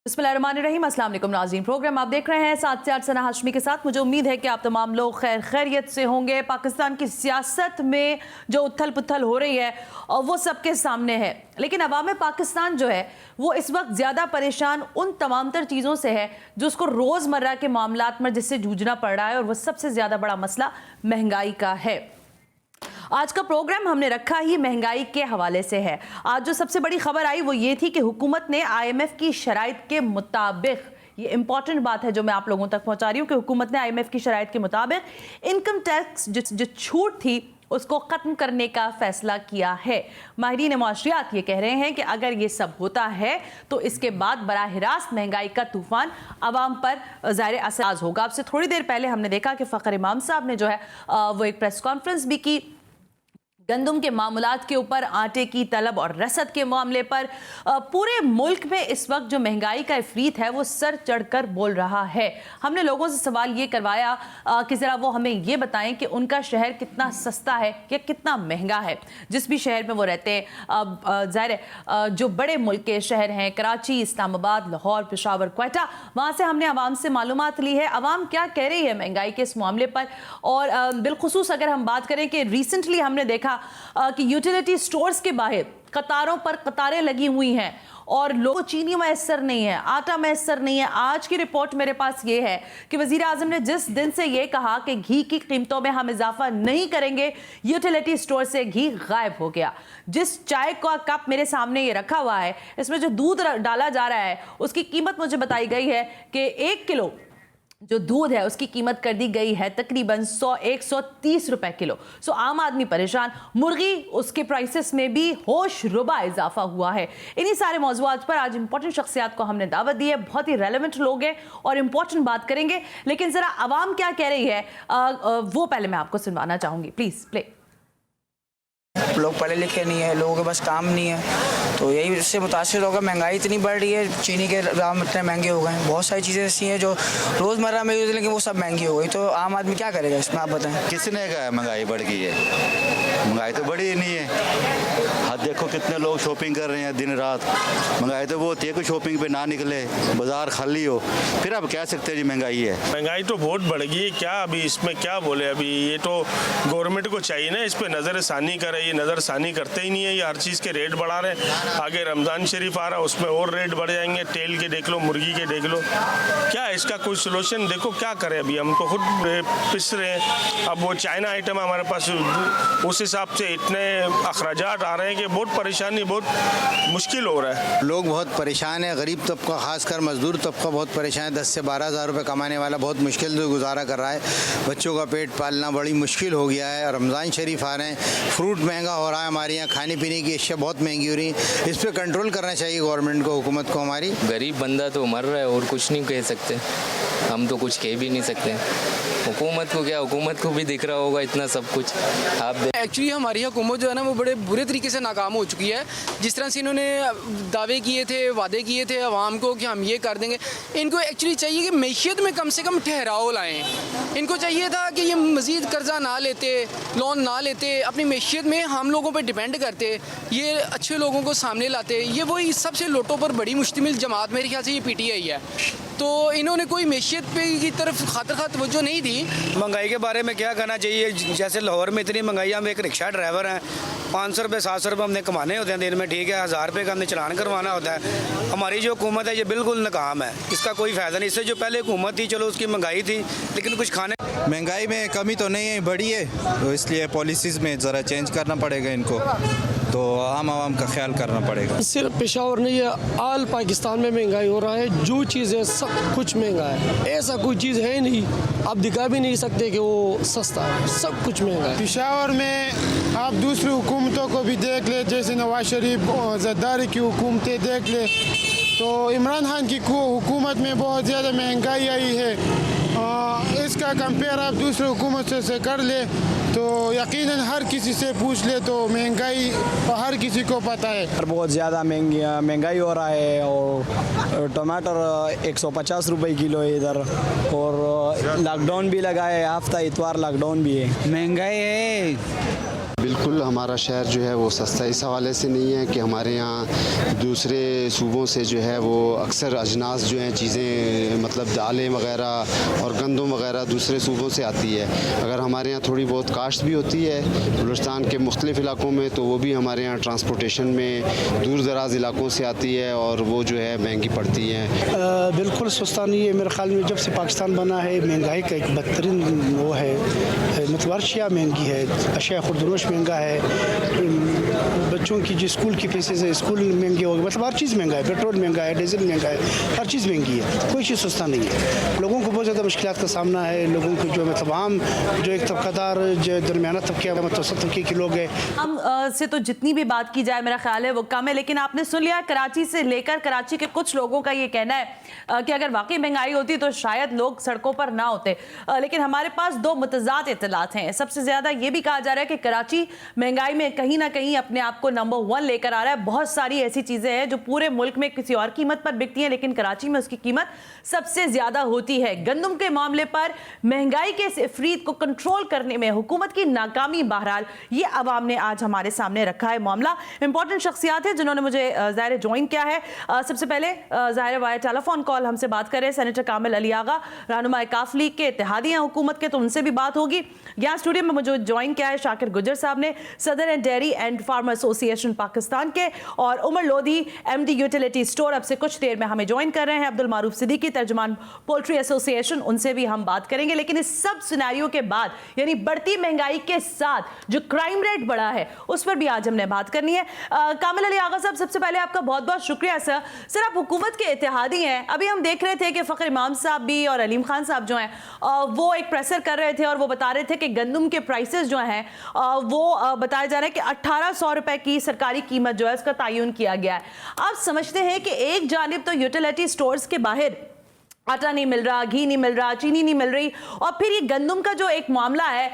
बिस्मिल्लाहिर्रहमानिर्रहीम, अस्सलाम वालेकुम नाज़रीन। प्रोग्राम आप देख रहे हैं 7 से 8 सना हाशमी के साथ। मुझे उम्मीद है कि आप तमाम लोग खैरियत से होंगे। पाकिस्तान की सियासत में जो उथल पुथल हो रही है और वो सबके सामने है, लेकिन अवाम पाकिस्तान जो है वो इस वक्त ज़्यादा परेशान उन तमाम तर चीज़ों से है जो उसको रोज़मर्रा के मामलात में जिससे जूझना पड़ रहा है, और वह सबसे ज़्यादा बड़ा मसला महंगाई का है। आज का प्रोग्राम हमने रखा ही महंगाई के हवाले से है। आज जो सबसे बड़ी खबर आई वो ये थी कि हुकूमत ने IMF की शराइत के मुताबिक, ये इंपॉर्टेंट बात है जो मैं आप लोगों तक पहुंचा रही हूं, कि हुकूमत ने IMF की शराइत के मुताबिक इनकम टैक्स जो छूट थी उसको खत्म करने का फैसला किया है। माहिरीन मुआशरियात ये कह रहे हैं कि अगर ये सब होता है तो इसके बाद बराह रास्त महंगाई का तूफान आवाम पर ज़ाहिर असर होगा। आपसे थोड़ी देर पहले हमने देखा कि फ़खर इमाम साहब ने जो है वो एक प्रेस कॉन्फ्रेंस भी की। गंदम के मामलात के ऊपर, आटे की तलब और रसद के मामले पर पूरे मुल्क में इस वक्त जो महंगाई का इफरीत है वो सर चढ़कर बोल रहा है। हमने लोगों से सवाल ये करवाया कि ज़रा वो हमें ये बताएं कि उनका शहर कितना सस्ता है या कितना महंगा है। जिस भी शहर में वो रहते हैं, ज़ाहिर जो बड़े मुल्क के शहर हैं, कराची, इस्लामाबाद, लाहौर, पेशावर, क्वेटा, वहाँ से हमने आवाम से मालूमात ली है आवाम क्या कह रही है महंगाई के इस मामले पर। और बिलखुसूस अगर हम बात करें कि रिसेंटली हमने देखा कि यूटिलिटी स्टोर्स के बाहर कतारों पर कतारें लगी हुई हैं और लोगों को चीनी मैसर नहीं है, आटा मैसर नहीं है। आज की रिपोर्ट मेरे पास ये है कि वजीर आजम ने जिस दिन से ये कहा कि घी की कीमतों में हम इजाफा नहीं करेंगे, यूटिलिटी स्टोर से घी गायब हो गया। जिस चाय का कप मेरे सामने ये रखा हुआ है, इसमें जो दूध डाला जा रहा है उसकी कीमत मुझे बताई गई है कि 1 किलो जो दूध है उसकी कीमत कर दी गई है तकरीबन 130 रुपए किलो। सो आम आदमी परेशान। मुर्गी, उसके प्राइसेस में भी होश रुबा इजाफा हुआ है। इन्हीं सारे मौज़ूआत पर आज इंपॉर्टेंट शख्सियात को हमने दावत दी है। बहुत ही रेलेवेंट लोग हैं और इंपॉर्टेंट बात करेंगे, लेकिन ज़रा आवाम क्या कह रही है वो पहले मैं आपको सुनवाना चाहूँगी। Please play. लोग पढ़े लिखे नहीं है, लोगों के पास काम नहीं है, तो यही उससे मुतासिर होगा। महंगाई इतनी बढ़ रही है, चीनी के दाम इतने महंगे हो गए हैं, बहुत सारी चीज़ें ऐसी हैं जो रोज़मर्रा में यूज़ है लेकिन वो सब महंगी हो गई। तो आम आदमी क्या करेगा इसमें, आप बताएं। किसने कहा महंगाई बढ़ गई है? महंगाई तो बढ़ी ही नहीं है। हाँ, देखो कितने लोग शॉपिंग कर रहे हैं दिन रात। महंगाई तो वो होती है कि शॉपिंग पे ना निकले, बाजार खाली हो, फिर आप कह सकते हैं जी महंगाई है। महंगाई तो बहुत बढ़ गई है। क्या अभी इसमें क्या बोले, अभी ये तो गवर्नमेंट को चाहिए ना इस पर नज़रसानी करे। ये नज़रसानी करते ही नहीं है, ये हर चीज़ के रेट बढ़ा रहे हैं। आगे रमज़ान शरीफ आ रहा है, उसमें और रेट बढ़ जाएंगे। तेल के देख लो, मुर्गी के देख लो, क्या इसका कोई सोल्यूशन देखो क्या करें। अभी हम तो खुद पिस रहे हैं। अब वो चाइना आइटम हमारे पास, उस हिसाब से इतने अखराजात आ रहे हैं कि बहुत परेशानी, बहुत मुश्किल हो रहा है। लोग बहुत परेशान है। गरीब तबका, खासकर मजदूर तबका बहुत परेशान है। 10 से 12 हज़ार रुपये कमाने वाला बहुत मुश्किल से गुजारा कर रहा है। बच्चों का पेट पालना बड़ी मुश्किल हो गया है। रमज़ान शरीफ आ रहे हैं, फ्रूट महंगा हो रहा है, हमारे यहाँ खाने पीने की अशिया बहुत महंगी हो रही है। इस पर कंट्रोल करना चाहिए गवर्नमेंट को, हुकूमत को। हमारी गरीब बंदा तो मर रहा है और कुछ नहीं कह सकते, हम तो कुछ कह भी नहीं सकते। हुकूमत को क्या, हुकूमत को भी दिख रहा होगा इतना सब कुछ। आप एक्चुअली हमारी हुकूमत जो है ना वो बड़े बुरे तरीके से नाकाम हो चुकी है। जिस तरह से इन्होंने दावे किए थे, वादे किए थे आवाम को कि हम ये कर देंगे, इनको एक्चुअली चाहिए कि मैशियत में कम से कम ठहराव लाएँ। इनको चाहिए था कि ये मज़ीद कर्जा ना लेते, लोन ना लेते, अपनी मैशियत में हम लोगों पर डिपेंड करते, ये अच्छे लोगों को सामने लाते। ये वही सबसे लोटों पर बड़ी मुश्तमिल जमात मेरे ख्याल से ये PTI है। तो इन्होंने कोई मैशियत पे की तरफ खातर तवज्जो नहीं दी। महंगाई के बारे में क्या कहना चाहिए। जैसे लाहौर में इतनी महंगाई, हम एक रिक्शा ड्राइवर हैं, 500 रुपये 700 रुपये हमने कमाने होते हैं दिन में, ठीक है। 1000 रुपये का हमने चलान करवाना होता है। हमारी जो हुकूमत है ये बिल्कुल नाकाम है, इसका कोई फ़ायदा नहीं। इससे जो पहले हुकूमत थी, चलो उसकी महंगाई थी लेकिन कुछ खाने। महंगाई में कमी तो नहीं है, बढ़ी है, तो इसलिए पॉलिसीज़ में ज़रा चेंज करना पड़ेगा इनको, तो आवाम का ख्याल करना पड़ेगा। सिर्फ पेशावर नहीं है, आल पाकिस्तान में महंगाई हो रहा है। जो चीज़ है सब कुछ महंगा है, ऐसा कोई चीज़ है नहीं आप दिखा भी नहीं सकते कि वो सस्ता है, सब कुछ महंगा है। पेशावर में आप दूसरी हुकूमतों को भी देख ले, जैसे नवाज शरीफ, ज़रदारी की हुकूमतें देख ले, तो इमरान खान की हुकूमत में बहुत ज़्यादा महंगाई आई है। इसका कंपेयर आप दूसरे हुकूमत से कर ले तो यकीनन हर किसी से पूछ ले तो महंगाई हर किसी को पता है। बहुत ज़्यादा महंगाई हो रहा है और टमाटर 150 रुपये किलो है इधर, और लॉकडाउन भी लगा है, हफ्ता इतवार लॉकडाउन भी है। महंगाई है बिल्कुल हमारा शहर जो है वो सस्ता इस हवाले से नहीं है कि हमारे यहाँ दूसरे सूबों से जो है वो अक्सर अजनास जो हैं चीज़ें मतलब दालें वगैरह और गंदम वगैरह दूसरे सूबों से आती है। अगर हमारे यहाँ थोड़ी बहुत काश्त भी होती है बलूचिस्तान के मुख्तलिफ़ इलाकों में, तो वो भी हमारे यहाँ ट्रांसपोर्टेशन में दूर दराज इलाकों से आती है और वो जो है महंगी पड़ती है। बिल्कुल सस्ता नहीं है। मेरे ख्याल में जब से पाकिस्तान बना है महंगाई का एक बदतरीन वो है, मतलब अर्शिया महंगी है, अशिया खुर्दनोश महंगा है, बच्चों की जो स्कूल की फीसें है स्कूल महंगे हो गए, मतलब हर चीज़ महंगा है, पेट्रोल महंगा है, डीजल महंगा है, हर चीज़ महंगी है, कोई चीज़ सस्ता नहीं है। लोगों को बहुत ज़्यादा मुश्किलात का सामना है। लोगों को जो मतलब आम जो एक तबकादार जो दरमियाना तबके मुतवसत तबके के लोग हैं, हम से तो जितनी भी बात की जाए मेरा ख्याल है वो कम है। लेकिन आपने सुन लिया कराची से लेकर कराची के कुछ लोगों का ये कहना है कि अगर वाकई महंगाई होती तो शायद लोग सड़कों पर ना होते। लेकिन हमारे पास दो मुतज़ाद इत्तलात हैं। सबसे ज़्यादा ये भी कहा जा रहा है कि कराची महंगाई में कहीं ना कहीं अपने आप को नंबर 1 लेकर आ रहा है। बहुत सारी ऐसी चीज़ें हैं जो पूरे मुल्क में किसी और कीमत पर बिकती हैं, लेकिन कराची में उसकी कीमत सबसे ज़्यादा होती है। गंदम के मामले पर महंगाई के इस इफरीत को कंट्रोल करने में हुकूमत की नाकामी, बहरहाल ये अवाम ने आज हमारे सामने रखा है मामला। इंपॉर्टेंट शख्सियात है जिन्होंने मुझे ज़ाहिर ज्वाइन किया है। सबसे पहले ज़ाहिर वाया टेलीफोन कॉल हमसे बात करें सेनेटर कामिल अली आगा, रहनुमाए काफ लीग के, इत्तेहादी हैं हुकूमत के, तो उनसे भी बात होगी। यहाँ स्टूडियो में मुझे ज्वाइन किया है शाकिर गुजर साहब ने, सदर and dairy and farmer association Pakistan के, और Umar Lodhi MD utility store अब से कुछ देर में हमें ज्वाइन कर रहे हैं। अब्दुल मारूफ सिद्दीकी, तर्जुमान पोल्ट्री एसोसिएशन, उनसे भी हम बात करेंगे। लेकिन इस सब सिनेरियो के बाद यानी बढ़ती महंगाई के साथ जो क्राइम रेट बढ़ा है उस पर भी आज हमने बात करनी है। कामिल अली आगा साहब, सबसे पहले आपका बहुत बहुत शुक्रिया सर। सर, आप हुकूमत के इत्तेहादी हैं। अभी हम देख रहे थे कि फ़खर इमाम साहब भी और अलीम खान साहब जो हैं वो एक प्रेसर कर रहे थे और वो बता रहे थे कि गंदम के प्राइसेस जो हैं वो बताया जा रहा है कि 1800 रुपए की सरकारी कीमत जो है उसका तयन किया गया है। आप समझते हैं कि एक जानिब तो यूटिलिटी स्टोर्स के बाहर आटा नहीं मिल रहा, घी नहीं मिल रहा, चीनी नहीं मिल रही, और फिर ये गंदम का जो एक मामला है,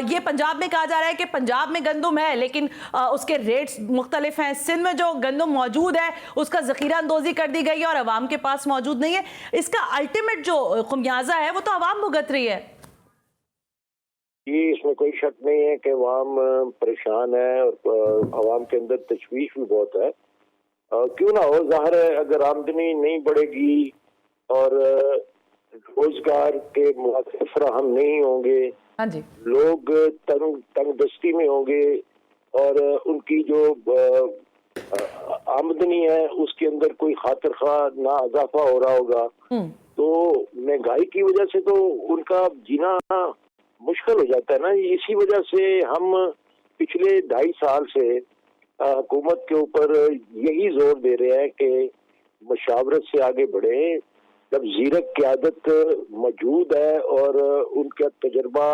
ये पंजाब में कहा जा रहा है कि पंजाब में गंदम है लेकिन उसके रेट्स मुख्तलिफ हैं। सिंध में जो गंदम मौजूद है उसका ज़ख़ीरा अंदोज़ी कर दी गई है और अवाम के पास मौजूद नहीं है। इसका अल्टीमेट जो खुमियाजा है वो तो अवाम भुगत रही है। जी, इसमें कोई शक नहीं है कि अवाम परेशान है और अवाम के अंदर तशवीश भी बहुत है। क्यों ना हो, ज़ाहिर है अगर आमदनी नहीं बढ़ेगी और रोजगार के मौके फराहम नहीं होंगे, हाँ जी, लोग तंग दस्ती में होंगे और उनकी जो आमदनी है उसके अंदर कोई खातिर खा ना इजाफा हो रहा होगा, तो महंगाई की वजह से तो उनका जीना मुश्किल हो जाता है ना। इसी वजह से हम पिछले 2.5 साल से हुकूमत के ऊपर यही जोर दे रहे हैं कि मशावरत से आगे बढ़े। जब ज़ीरक क़यादत मौजूद है और उनका तजर्बा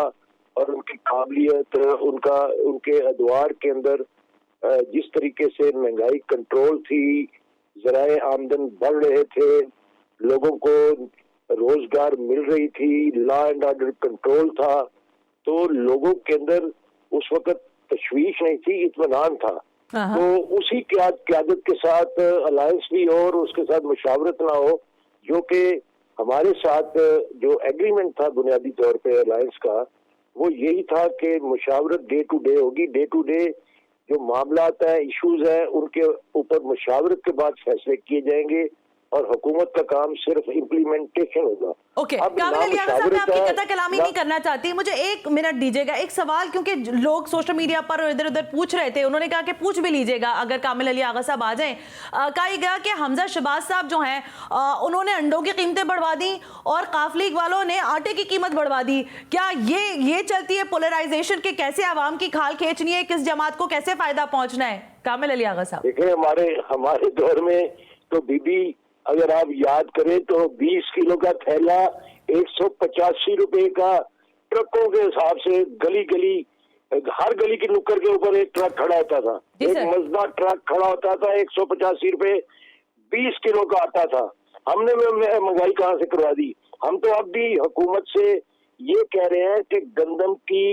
और उनकी काबिलियत, उनके अदवार के अंदर जिस तरीके से महंगाई कंट्रोल थी, ज़राए आमदन बढ़ रहे थे, लोगों को रोजगार मिल रही थी, लॉ एंड ऑर्डर कंट्रोल था, तो लोगों के अंदर उस वक्त तशवीश नहीं थी, इत्मीनान था। तो उसी क़यादत के साथ अलायंस भी हो और उसके साथ मुशावरत ना हो, जो कि हमारे साथ जो एग्रीमेंट था बुनियादी तौर पे अलायंस का, वो यही था कि मुशावरत डे टू डे होगी। डे टू डे जो मामला आता है, इश्यूज है, उनके ऊपर मुशावरत के बाद फैसले किए जाएंगे और हुकूमत का काम सिर्फ इम्प्लीमेंटेशन होगा। ओके, कामिल अली आगा साहब, मैं आपकी कथा कलामी नहीं करना चाहती, मुझे 1 मिनट दीजिएगा। एक सवाल, क्योंकि लोग सोशल मीडिया पर इधर उधर पूछ रहे थे, उन्होंने कहा कि पूछ भी लीजिएगा अगर कामिल अली आगा साहब आ जाएं। कहा गया कि हमजा शहबाज साहब जो हैं उन्होंने अंडों की कीमतें बढ़वा दी और काफ लीग वालों ने आटे की कीमत बढ़वा दी। क्या ये चलती है पोलराइजेशन के? कैसे आवाम की खाल खींचनी है, किस जमात को कैसे फायदा पहुंचना है? कामिल अली आगा साहब, देखिए हमारे दौर में तो बीबी, अगर आप याद करें तो 20 किलो का थैला 185 रुपए का ट्रकों के हिसाब से गली गली, हर गली की नुक्कड़ के ऊपर एक ट्रक खड़ा होता था, एक मजदा ट्रक खड़ा होता था, 185 रुपए 20 किलो का आता था। हमने महंगाई कहाँ से करवा दी? हम तो अब भी हुकूमत से ये कह रहे हैं कि गंदम की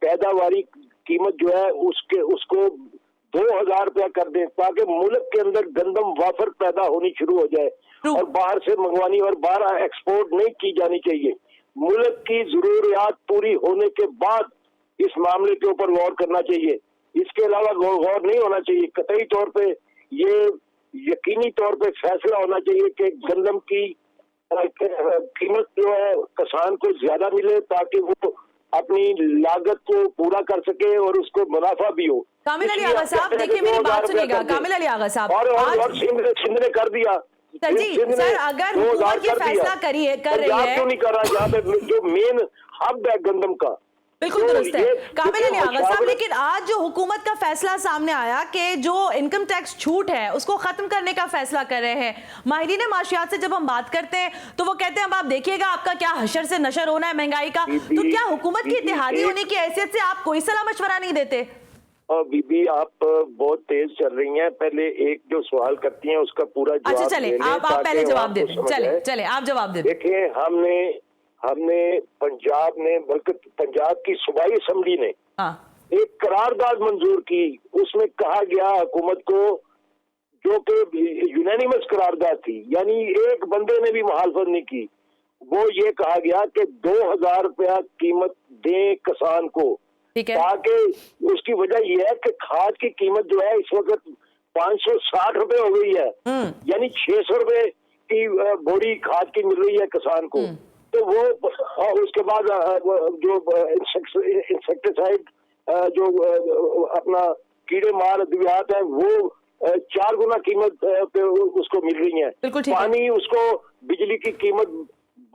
पैदावारी कीमत जो है उसको 2000 रुपया कर दें, ताकि मुल्क के अंदर गंदम वाफर पैदा होनी शुरू हो जाए और बाहर से मंगवानी और बाहर एक्सपोर्ट नहीं की जानी चाहिए। मुल्क की जरूरियात पूरी होने के बाद इस मामले के ऊपर गौर करना चाहिए। इसके अलावा गौर नहीं होना चाहिए। कतई तौर पे ये यकीनी तौर पे फैसला होना चाहिए कि गंदम की कीमत जो है किसान को ज्यादा मिले ताकि वो अपनी लागत को पूरा कर सके और उसको मुनाफा भी हो। कामिल अली आगा साहब, देखिए मेरी बात सुनिएगा। कामिल अली आगा साहब, और सिंध ने कर दिया सर जी, सर अगर हुकूमत ये फैसला कर रही है क्यों नहीं कर रहा यहाँ पे जो मेन हब है गंदम का? बिल्कुल दुरुस्त है काबिल अली आगा साहब, लेकिन आज जो हुकूमत का फैसला सामने आया कि जो इनकम टैक्स छूट है उसको खत्म करने का फैसला कर रहे हैं। माहिरीन माशियात से जब हम बात करते हैं तो वो कहते हैं अब आप देखिएगा आपका क्या हशर से नशर होना है महंगाई का। तो क्या हुकूमत की इत्तेहादी होने की हैसियत से आप कोई सलाह मशवरा नहीं देते? बीबी आप बहुत तेज चल रही हैं, पहले एक जो सवाल करती हैं उसका पूरा जवाब। अच्छा चले, आप पहले जवाब दे दें। चले आप जवाब दे दें। देखिए हमने पंजाब ने, बल्कि पंजाब की सूबाई असम्बली ने एक करारदाद मंजूर की। उसमें कहा गया हुकूमत को, जो कि यूनानिमस करारदाद थी, यानी एक बंदे ने भी मुखालफत नहीं की, वो ये कहा गया कि 2000 रुपया कीमत दें किसान को, ताकि उसकी वजह यह है कि खाद की कीमत जो है इस वक्त 560 रुपए हो गई है, यानी 600 रुपए की बोरी खाद की मिल रही है किसान को। तो वो उसके बाद जो इंसेक्टिसाइड जो अपना कीड़े मार अद्वियात है वो 4 गुना कीमत पे उसको मिल रही है। पानी उसको, बिजली की कीमत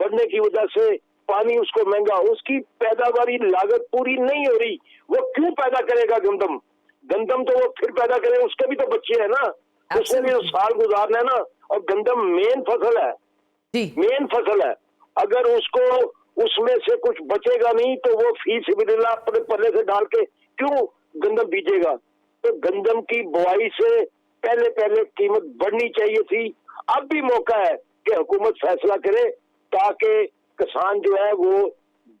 बढ़ने की वजह से पानी उसको महंगा, उसकी पैदावारी लागत पूरी नहीं हो रही। वो क्यों पैदा करेगा गंदम तो वो फिर पैदा करेगा, उसके भी तो बच्चे हैं ना, उसने भी तो साल गुजारना है ना। और गंदम मेन फसल है, मेन फसल है। अगर उसको उसमें से कुछ बचेगा नहीं तो वो फीस बिल्ला अपने पल्ले से डाल के क्यों गंदम बीजेगा? तो गंदम की बुआई से पहले कीमत बढ़नी चाहिए थी। अब भी मौका है कि हुकूमत फैसला करे ताकि किसान जो है वो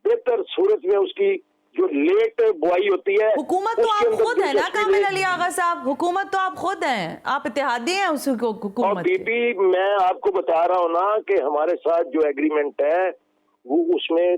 बेहतर सूरत में, उसकी जो लेट बुआई होती है, हुकूमत तो आप खुद है ना कामिल अली आगा साहब, हुकूमत तो आप खुद हैं, आप इत्तेहादी हैं उस हुकूमत। और बीबी मैं आपको बता रहा हूँ ना कि हमारे साथ जो एग्रीमेंट है वो उसमें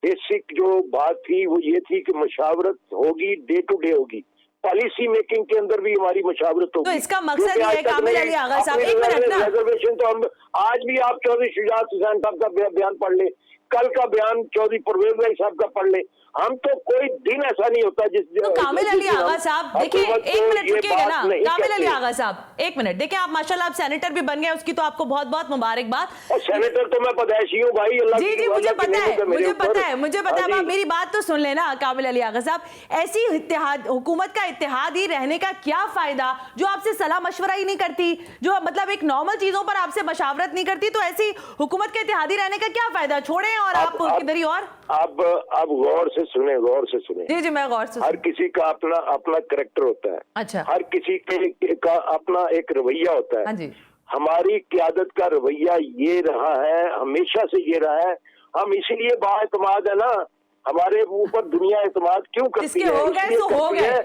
बेसिक जो बात थी वो ये थी कि मशावरत होगी, डे टू डे होगी, पॉलिसी मेकिंग के अंदर भी हमारी मशावरत होगी। तो इसका मकसद ये है कामिल अली आगा साहब, एक मिनट ना, रिजर्वेशन तो हम आज भी आप चौधरी शुजात हुसैन साहब का बयान पढ़ ले, कल का बयान चौधरी परवेज भाई साहब का पढ़ ले, हम तो कोई दिन ऐसा नहीं होता जिस तो कामिल अली आगा साहब देखिए, एक मिनट रुकिएगा ना कामिल अली आगा साहब, एक मिनट देखिए, आप माशाल्लाह आप सेनेटर भी बन गए, उसकी तो आपको बहुत बहुत मुबारकबाद। और सेनेटर तो मैं पैदाइशी हूँ भाई, अल्लाह जी मुझे पता है, मुझे पता है। आप मेरी बात तो सुन लेना कामिल अली आगा साहब, ऐसी इत्तेहाद, हुकूमत का इत्तेहादी रहने का क्या फायदा जो आपसे सलाह मशवरा ही नहीं करती, जो मतलब एक नॉर्मल चीजों पर आपसे मशावरत नहीं करती, तो ऐसी हुकूमत के इत्तेहादी रहने का क्या फायदा? छोड़े और आप किधर ही और अब गौर से सुने। जी मैं गौर से। हर किसी का अपना करैक्टर होता है। अच्छा। हर किसी का अपना एक रवैया होता है। हाँ जी। हमारी क़यादत का रवैया ये रहा है, हमेशा से ये रहा है। हम इसीलिए बाएतमाद है ना, हमारे ऊपर दुनिया एतमाद क्यों करती है?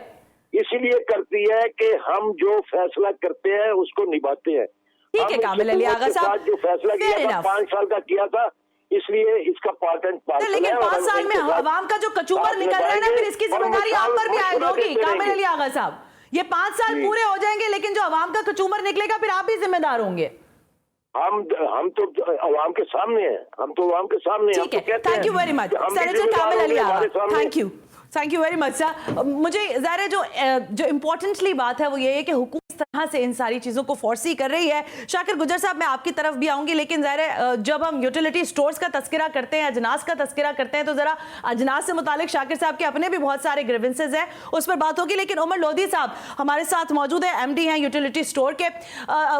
इसीलिए करती है कि हम जो फैसला करते हैं उसको निभाते हैं। ठीक है कामिल अली आगा साहब, जो फैसला किया था 5 साल का किया था, इसलिए इसका पार्ट एंड पार्सल है। लेकिन 5 साल में अवाम का जो कचूमर निकल रहा है ना, फिर इसकी जिम्मेदारी आप पर भी आएगी होगी कामिल अली आगा साहब। ये 5 साल पूरे हो जाएंगे लेकिन जो अवाम का कचूमर निकलेगा फिर आप भी जिम्मेदार होंगे। हम तो अवाम के सामने हैं, हम तो अवाम के सामने हैं। ठीक है, thank you very much senator Kamil Ali Agha, thank you very much sir. मुझे ज़ाहिर जो इम्पोर्टेंटली बात है वो ये है कि हुकूमत इस तरह से इन सारी चीज़ों को फोर्सी कर रही है। शाकिर गुजर साहब मैं आपकी तरफ भी आऊँगी, लेकिन ज़ाहिर जब हम यूटिलिटी स्टोर्स का तस्करा करते हैं, अजनास का तस्करा करते हैं, तो ज़रा अजनास से मुतालिक शाकिर साहब के अपने भी बहुत सारे ग्रीवेंसेस हैं, उस पर बात होगी। लेकिन उमर लोधी साहब हमारे साथ मौजूद है, MD हैं यूटिलिटी स्टोर के।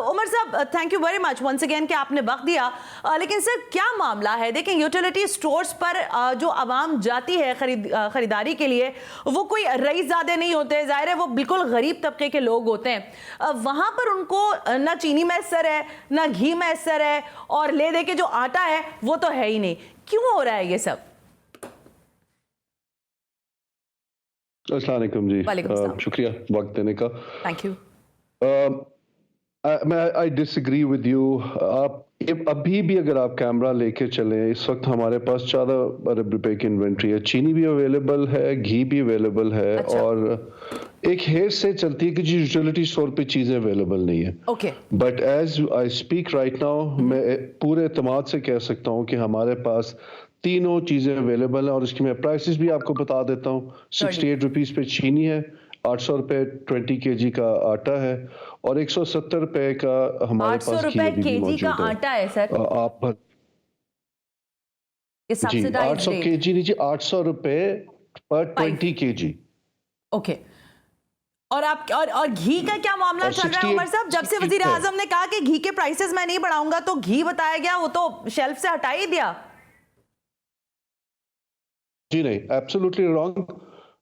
उमर साहब thank you very much once again कि आपने वक्त दिया। लेकिन सर क्या मामला है? देखें यूटिलिटी स्टोर्स पर जो आवाम जाती है खरीदारी के लिए, वो कोई रईसज़ादे नहीं होते, जाहिर है वो बिल्कुल गरीब तबके के लोग होते हैं। वहां पर उनको ना चीनी मैसर है, ना घी मैसर है, और ले दे के जो आटा है वो तो है ही नहीं। क्यों हो रहा है ये सब? अस्सलाम वालेकुम जी, शुक्रिया वक्त देने का। Thank you. I disagree with you. आप अभी भी अगर आप कैमरा लेके चलें, इस वक्त हमारे पास 14 अरब रुपए की इन्वेंट्री है। चीनी भी अवेलेबल है, घी भी अवेलेबल है। अच्छा। और एक हेर से चलती है कि जी यूटिलिटी स्टोर पे चीजें अवेलेबल नहीं है। Okay. But as I speak right now, मैं पूरे एतमाद से कह सकता हूँ कि हमारे पास तीनों चीजें अवेलेबल हैं। और इसकी मैं प्राइसेस भी आपको बता देता हूँ। 68 रुपीज पे चीनी है, 800 रुपए 20 kg का आटा है, और 170 रुपए का हमारे 800 पास घी रुपए अभी भी केजी मौजूद का है। आटा है सर, आप ये जी सब्सिडाइज्ड 800 रेट। kg नहीं जी, 800 रुपए पर 20 kg। ओके। और आप और घी का क्या मामला और चल रहा है 68 उमर साहब? जब से वजीर आजम ने कहा कि घी के प्राइसेस मैं नहीं बढ़ाऊंगा, तो घी बताया गया वो तो शेल्फ से हटा ही दिया। जी नहीं, एब्सोल्युटली रॉन्ग।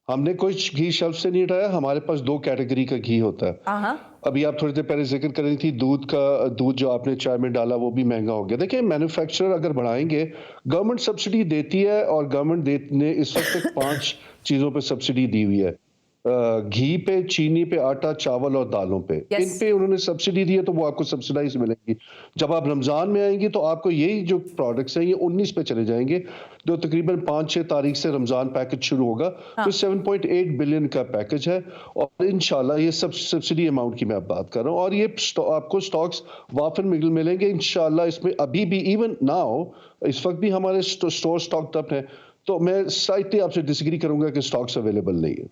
हमने कोई घी शेल्फ से नहीं हटाया। हमारे पास 2 कैटेगरी का घी होता है। अभी आप थोड़ी देर पहले जिक्र कर रही थी दूध जो आपने चाय में डाला वो भी महंगा हो गया। देखिए, मैन्युफैक्चरर अगर बढ़ाएंगे, गवर्नमेंट सब्सिडी देती है, और गवर्नमेंट ने इस वक्त तक 5 चीजों पे सब्सिडी दी हुई है। घी पे, चीनी पे, आटा, चावल और दालों पे। इन पे उन्होंने सब्सिडी दी है, तो वो आपको सब्सिडाइज मिलेंगी। जब आप रमजान में आएंगी तो आपको यही जो प्रोडक्ट्स हैं ये 19 पे चले जाएंगे, जो तकरीबन 5-6 तारीख से रमजान पैकेज शुरू होगा। तो 7.8 बिलियन का पैकेज है, और इंशाल्लाह ये सब सब्सिडी अमाउंट की मैं अब बात कर रहा हूँ। और ये आपको स्टॉक्स वाफर मिलेंगे इंशाल्लाह। इसमें अभी भी इवन नाउ इस वक्त भी हमारे स्टोर स्टॉक अप है। तो मैं स्लाइटली आपसे डिसएग्री करूंगा कि स्टॉक्स अवेलेबल नहीं है।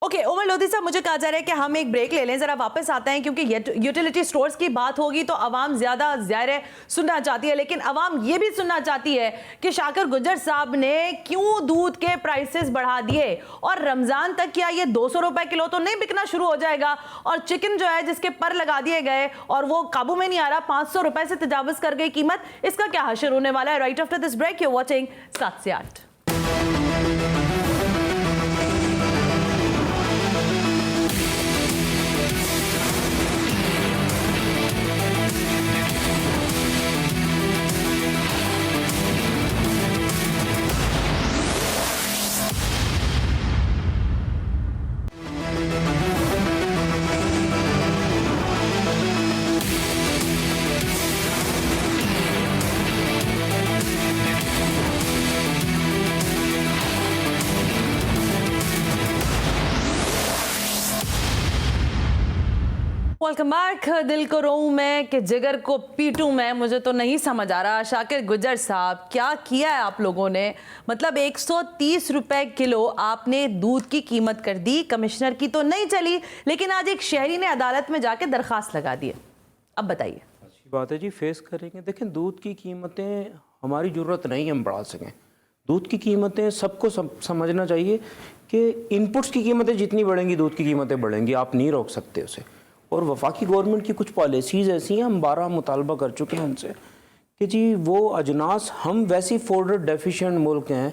ओके, उमर लोधी साहब, मुझे कहा जा रहा है कि हम एक ब्रेक ले लें, जरा वापस आते हैं, क्योंकि यूटिलिटी स्टोर्स की बात होगी तो आवाम ज्यादा ज़ाहिर है सुनना चाहती है, लेकिन आवाम ये भी सुनना चाहती है कि शाकिर गुज्जर साहब ने क्यों दूध के प्राइसेस बढ़ा दिए, और रमजान तक क्या ये 200 रुपए किलो तो नहीं बिकना शुरू हो जाएगा? और चिकन जो है जिसके पर लगा दिए गए और वो काबू में नहीं आ रहा, 500 रुपए से तजावुज कर गई कीमत, इसका क्या हशर होने वाला है? Right after this break, you are watching 7 से 8। Welcome back. दिल को रोऊं मैं कि जिगर को पीटूं मैं, मुझे तो नहीं समझ आ रहा। शाकिर गुज्जर साहब, क्या किया है आप लोगों ने? मतलब 130 रुपए किलो आपने दूध की कीमत कर दी। कमिश्नर की तो नहीं चली, लेकिन आज एक शहरी ने अदालत में जाके दरखास्त लगा दी है। अब बताइए। अच्छी बात है जी, फेस करेंगे। देखें, दूध की कीमतें हमारी ज़रूरत नहीं हम बढ़ा सकें। दूध की कीमतें सबको समझना चाहिए कि इनपुट्स की कीमतें जितनी बढ़ेंगी दूध की कीमतें बढ़ेंगी, आप नहीं रोक सकते उसे। और वफाकी गवर्नमेंट की कुछ पॉलिसीज़ ऐसी हैं, हम 12 मुतालबा कर चुके हैं उनसे कि जी वो अजनास, हम वैसी फूड डेफिशिएंट मुल्क हैं,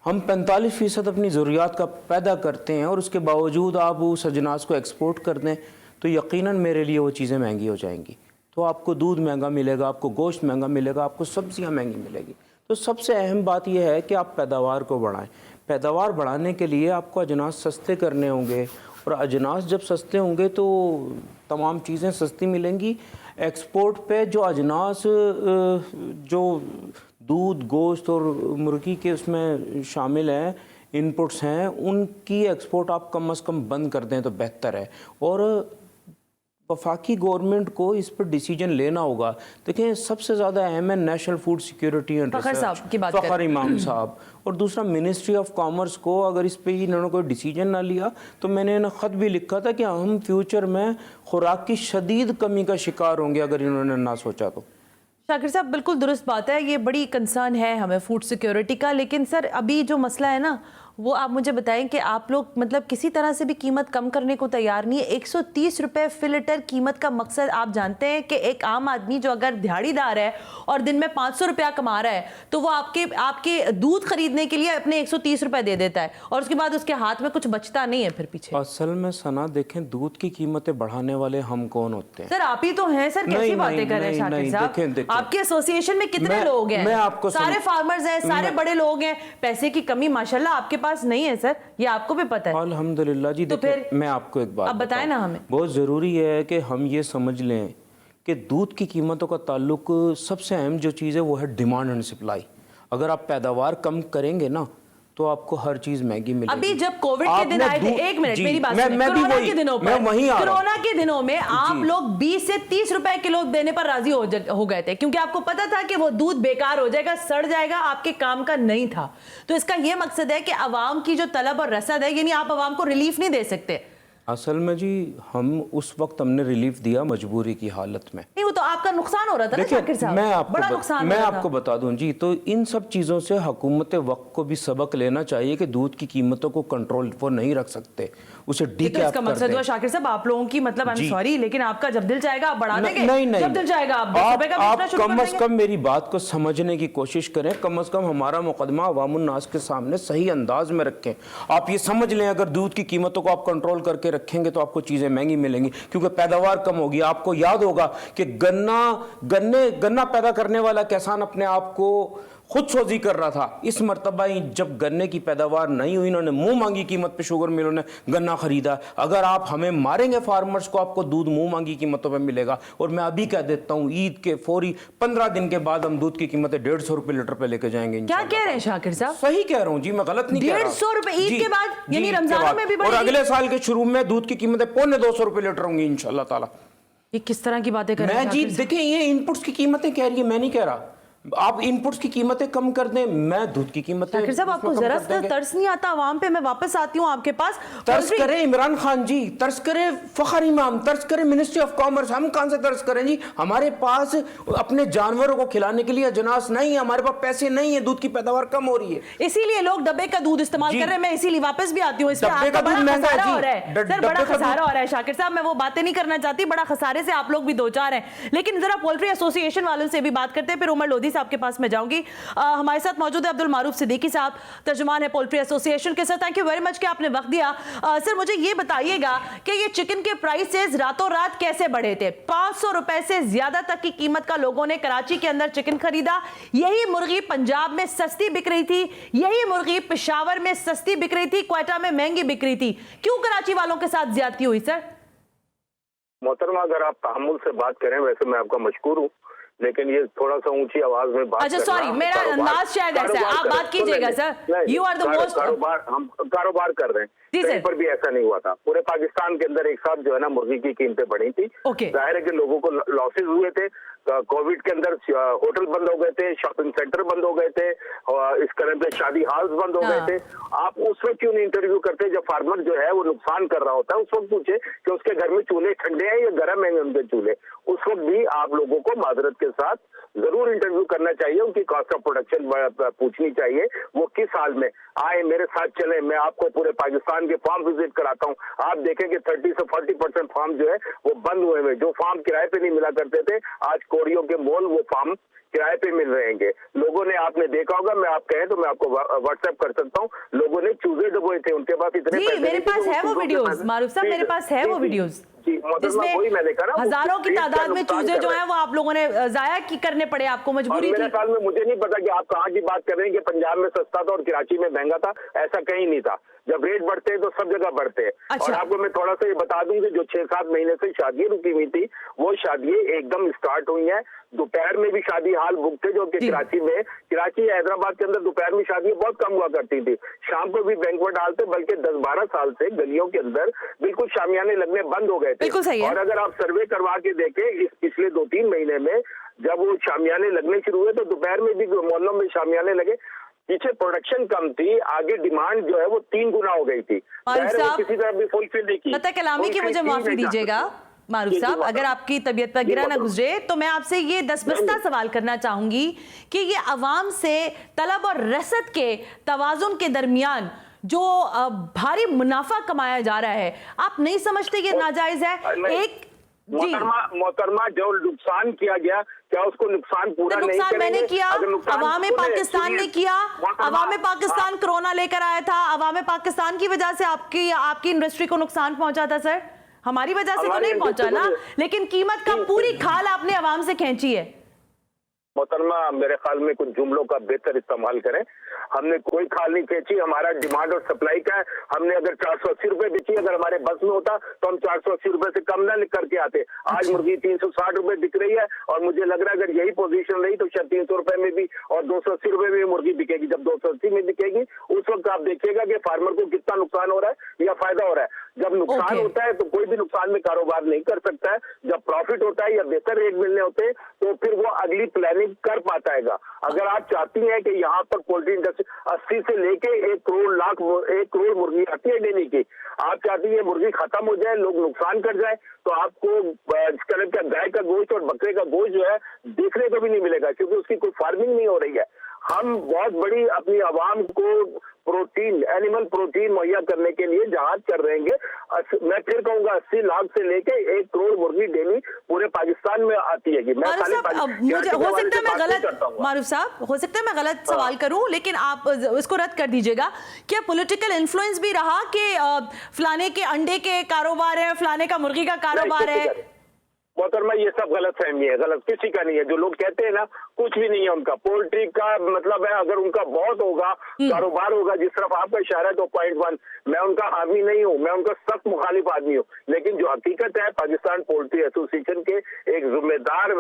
हम 45% अपनी ज़रूरियात का पैदा करते हैं, और उसके बावजूद आप उस अजनास को एक्सपोर्ट कर दें तो यकीनन मेरे लिए वो चीज़ें महंगी हो जाएंगी। तो आपको दूध महंगा मिलेगा, आपको गोश्त महंगा मिलेगा, आपको सब्जियां महंगी मिलेगी। तो सबसे अहम बात यह है कि आप पैदावार को बढ़ाएं। पैदावार बढ़ाने के लिए आपको अजनास सस्ते करने होंगे, और अजनास जब सस्ते होंगे तो तमाम चीज़ें सस्ती मिलेंगी। एक्सपोर्ट पे जो अजनास, जो दूध, गोश्त और मुर्गी के उसमें शामिल हैं, इनपुट्स हैं, उनकी एक्सपोर्ट आप कम से कम बंद कर दें तो बेहतर है। और वफाकी गवर्नमेंट को इस पर डिसीजन लेना होगा। देखें, सबसे ज़्यादा अहम है national food security and research, Fakhar इमाम साहब, और दूसरा मिनिस्ट्री ऑफ कॉमर्स को। अगर इस पे इन्होंने कोई डिसीजन ना लिया तो मैंने इन्हें ख़त भी लिखा था कि हम फ्यूचर में खुराक की शदीद कमी का शिकार होंगे अगर इन्होंने ना सोचा तो। शाकिर साहब, बिल्कुल दुरुस्त बात है, ये बड़ी कंसर्न है हमें फूड सिक्योरिटी का। लेकिन सर, अभी जो मसला है ना, वो आप मुझे बताएं कि आप लोग मतलब किसी तरह से भी कीमत कम करने को तैयार नहीं है। 130 रुपए फी लीटर कीमत का मकसद आप जानते हैं कि एक आम आदमी जो अगर दिहाड़ीदार है और दिन में 500 रुपया कमा रहा है, तो वो आपके दूध खरीदने के लिए अपने 130 रुपए दे देता है, और उसके बाद उसके हाथ में कुछ बचता नहीं है फिर पीछे। असल में सना, देखें, दूध की कीमतें बढ़ाने वाले हम कौन होते हैं? सर, आप ही तो हैं सर, कैसी बातें कर रहे हैं शाकिर साहब? आपके एसोसिएशन में कितने लोग हैं? सारे फार्मर्स हैं, सारे बड़े लोग हैं। पैसे की कमी माशाल्लाह आपके पास नहीं है सर, ये आपको भी पता है। अल्हम्दुलिल्लाह जी। तो फिर मैं आपको एक बात अब बताएं ना हमें। बहुत ज़रूरी है कि हम ये समझ लें कि दूध की कीमतों का ताल्लुक सबसे अहम जो चीज़ है वो है डिमांड एंड सप्लाई। अगर आप पैदावार कम करेंगे ना तो आपको हर चीज महंगी मिलेगी। अभी जब कोविड के दिन आए थे, एक मिनट मेरी बात सुनिए, कोरोना के दिनों पर, कोरोना के दिनों में आप लोग 20 से 30 रुपए किलो देने पर राजी हो गए थे, क्योंकि आपको पता था कि वो दूध बेकार हो जाएगा, सड़ जाएगा, आपके काम का नहीं था। तो इसका यह मकसद है कि अवाम की जो तलब और रसद है, यानी आप अवाम को रिलीफ नहीं दे सकते। असल में जी हम उस वक्त हमने रिलीफ दिया मजबूरी की हालत में। नहीं, वो तो आपका नुकसान हो रहा था ना शाकिर साहब, बड़ा नुकसान। मैं आपको बता दूं जी, तो इन सब चीज़ों से हुकूमत वक्त को भी सबक लेना चाहिए कि दूध की कीमतों को कंट्रोल वो नहीं रख सकते, उसे डीकैप इसका मकसद हुआ शाकिर साहब आप लोगों की, मतलब आई एम सॉरी, लेकिन आपका जब दिल चाहेगा आप बढ़ा देंगे, जब दिल चाहेगा आप 10 रुपए का बेचना शुरू कर देंगे। कम से कम मेरी बात को समझने की कोशिश करें, कम से कम हमारा मुकदमा अवामुन्नास के सामने सही अंदाज में रखें। आप ये समझ लें अगर दूध की कीमतों को आप कंट्रोल करके रखेंगे तो आपको चीजें महंगी मिलेंगी, क्योंकि पैदावार कम होगी। आपको याद होगा कि गन्ना पैदा करने वाला किसान अपने आप को खुद सोजी कर रहा था। इस मर्तबा जब गन्ने की पैदावार नहीं हुई, इन्होंने मुंह मांगी कीमत पे शुगर मिलों ने गन्ना खरीदा। अगर आप हमें मारेंगे फार्मर्स को, आपको दूध मुंह मांगी कीमतों पे मिलेगा। और मैं अभी कह देता हूं, ईद के फौरी 15 दिन के बाद हम दूध की कीमतें 150 रुपए लीटर पे लेके जाएंगे। क्या कह रहे हैं शाकिर साहब? सही कह रहा हूँ जी, मैं गलत नहीं कह रहा। 150 रुपए ईद के बाद, यानी रमजान में भी और अगले साल के शुरू में दूध की कीमतें 250 रुपए लीटर होंगी इंशाल्लाह ताला। ये किस तरह की बातें कर रहे हैं? मैं जी देखिए, ये इनपुट्स की कीमतें कह रही है, मैं नहीं कह रहा। आप इनपुट्स की कीमतें कम कर दें, मैं दूध की कीमतें। शाकिर साहब आपको जरा तरस नहीं आता आवाम पे? मैं वापस आती हूँ आपके पास। तरस करें इमरान खान जी, तरस करें फखर इमाम, तरस करें मिनिस्ट्री ऑफ कॉमर्स। हम कहां से तरस करें जी? हमारे पास अपने जानवरों को खिलाने के लिए अजनास नहीं है, हमारे पास पैसे नहीं है, दूध की पैदावार कम हो रही है, इसीलिए लोग डब्बे का दूध इस्तेमाल कर रहे हैं। मैं इसीलिए वापस भी आती हूँ, इसमें आपका बड़ा खसारा हो रहा है सर, बड़ा खसारा हो रहा है शाकिर साहब। मैं वो बातें नहीं करना चाहती, बड़ा खसारे से आप लोग भी दो चार हैं। लेकिन जरा पोल्ट्री एसोसिएशन वालों से भी बात करते हैं, फिर उमर लोधी साहब के पास मैं जाऊंगी। हमारे साथ मौजूद है अब्दुल मारूफ सिद्दीकी साहब, तर्जुमान है पोल्ट्री एसोसिएशन के। Sir thank you very much कि आपने वक्त दिया। सर मुझे ये बताइएगा कि ये चिकन के प्राइसेस रातों रात कैसे बढ़े थे? 500 रुपए से ज्यादा तक की कीमत का लोगों ने कराची के अंदर चिकन खरीदा। यही मुर्गी पंजाब में सस्ती बिक रही थी, यही मुर्गी पेशावर में सस्ती बिक रही थी, क्वेटा में महंगी बिक रही थी। क्यों कराची वालों के साथ ज्यादती हुई सर? मोहतरमा, अगर आप तहम्मुल से बात करें, वैसे मैं आपका मशकूर हूँ, लेकिन ये थोड़ा सा ऊंची आवाज में बात। अच्छा सॉरी, मेरा अंदाज शायद ऐसा है, आप बात कीजिएगा sir. You are the most. हम कारोबार कर रहे हैं, कहीं पर भी ऐसा नहीं हुआ था। पूरे पाकिस्तान के अंदर एक साथ जो है ना मुर्गी की कीमतें बढ़ी थी। जाहिर है कि लोगों को लॉसेज हुए थे। कोविड के अंदर होटल बंद हो गए थे, शॉपिंग सेंटर बंद हो गए थे, और इस तरह से शादी हॉल्स बंद हो गए थे। आप उस वक्त क्यों नहीं इंटरव्यू करते जब फार्मर जो है वो नुकसान कर रहा होता है? उस वक्त पूछे कि उसके घर में चूल्हे ठंडे हैं या गर्म हैं उनके चूल्हे। उस वक्त भी आप लोगों को माजरत के साथ जरूर इंटरव्यू करना चाहिए, उनकी कॉस्ट ऑफ प्रोडक्शन पूछनी चाहिए। वो किस हाल में आए, मेरे साथ चले, मैं आपको पूरे पाकिस्तान के फार्म विजिट कराता हूँ। आप देखें कि 30 से 40% फार्म जो है वो बंद हुए हुए। जो फार्म किराए पे नहीं मिला करते थे, आज कोरियों के मोल वो फार्म किराए पे मिल रहेंगे। लोगों ने, आपने देखा होगा, मैं आप कहें तो मैं आपको व्हाट्सएप कर सकता हूँ, लोगों ने चूजे डबोए थे, उनके पास इतने पैसे। मेरे पास है वो वीडियोस मारूफ साहब, मेरे पास है वो वीडियोस जिसमें हजारों की तादाद में चूजे जो है वो आप लोगों ने जाया करने पड़े, आपको मजबूरी थी। मेरे ख्याल में, मुझे नहीं पता कि आप कहाँ की बात कर रहे हैं कि पंजाब में सस्ता था और कराची में महंगा था, ऐसा कहीं नहीं था। जब रेट बढ़ते हैं तो सब जगह बढ़ते हैं। और आपको मैं थोड़ा सा ये बता दूं कि जो 6-7 महीने से शादियां रुकी हुई थी, वो शादियां एकदम स्टार्ट हुई हैं। दोपहर में भी शादी हाल बुक थे, जो कि कराची हैदराबाद के अंदर दोपहर में शादियां बहुत कम हुआ करती थी। शाम को भी बैंक्वेट हाल थे, बल्कि 10-12 साल से गलियों के अंदर बिल्कुल शामियाने लगने बंद हो गए थे। और अगर आप सर्वे करवा के देखें इस पिछले 2-3 महीने में, जब वो शामियाने लगने शुरू हुए तो दोपहर में भी मोहल्लों में शामियाने लगे। पीछे प्रोडक्शन कम थी, आगे डिमांड जो है वो 3 गुना हो गई थी। किसी तरह भी फुलफिल नहीं की। पता कलामी की मुझे माफी दीजिएगा मारूफ साहब, अगर आपकी तबीयत पर गिरा ना गुजरे, तो मैं आपसे ये 10 सवाल करना चाहूंगी कि ये अवाम से तलब और रसद के तवाजुन के दरमियान जो भारी मुनाफा कमाया जा रहा है, आप नहीं समझते ये नाजायज है? एक मोहतरमा, जो नुकसान किया गया, क्या उसको नुकसान पूरा नहीं करेंगे? मैंने किया, अवाम पाकिस्तान ने किया। अवाम पाकिस्तान कोरोना लेकर आया था, अवाम पाकिस्तान की वजह से आपकी इंडस्ट्री को नुकसान पहुंचा था सर, हमारी वजह से तो नहीं पहुंचा ना। लेकिन कीमत का पूरी खाल आपने अवाम से खींची है। मोहतरमा, मेरे ख्याल में कुछ जुमलों का बेहतर इस्तेमाल करें। हमने कोई खाल नहीं खींची, हमारा डिमांड और सप्लाई का है। हमने अगर 480 रुपए बेची, अगर हमारे बस में होता तो हम 480 रुपए से कम ना करके आते। आज मुर्गी 360 रुपए बिक रही है और मुझे लग रहा है अगर यही पोजीशन रही तो शायद 300 रुपए में भी और 280 रुपए में भी मुर्गी बिकेगी। जब 280 में बिकेगी उस वक्त आप देखिएगा कि फार्मर को कितना नुकसान हो रहा है या फायदा हो रहा है। जब नुकसान होता है तो कोई भी नुकसान में कारोबार नहीं कर सकता है। जब प्रॉफिट होता है या बेहतर रेट मिलने होते हैं तो फिर वो अगली प्लानिंग कर पाता है। अगर आप चाहती हैं कि यहाँ पर पोल्ट्री इंडस्ट्री 80 से लेके 1 करोड़ मुर्गी आती है डेली की, आप चाहती है मुर्गी खत्म हो जाए, लोग नुकसान कर जाए, तो आपको गाय का गोश्त और बकरे का गोश्त जो है देखने को भी नहीं मिलेगा, क्योंकि उसकी कोई फार्मिंग नहीं हो रही है। हम बहुत बड़ी अपनी आवाम को प्रोटीन, एनिमल प्रोटीन मुहैया करने के लिए जहाज कर रहे हैं। मैं फिर कहूंगा 80 लाख से लेके 1 करोड़ मुर्गी डेली पूरे पाकिस्तान में आती है। मारूफ साहब, हो सकता है मैं गलत सवाल करूं, लेकिन आप इसको रद्द कर दीजिएगा। क्या पॉलिटिकल इन्फ्लुएंस भी रहा कि फलाने के अंडे के कारोबार है, फलाने का मुर्गी का कारोबार है? मोहतरमा, ये सब गलत फहमी है, गलत किसी का नहीं है। जो लोग कहते हैं ना, कुछ भी नहीं है उनका। पोल्ट्री का मतलब है अगर उनका बहुत होगा, कारोबार होगा, जिस तरफ आपका इशारा है तो 0.1, मैं उनका हामी नहीं हूँ, मैं उनका सख्त मुखालिफ आदमी हूँ। लेकिन जो हकीकत है, पाकिस्तान पोल्ट्री एसोसिएशन के एक जिम्मेदार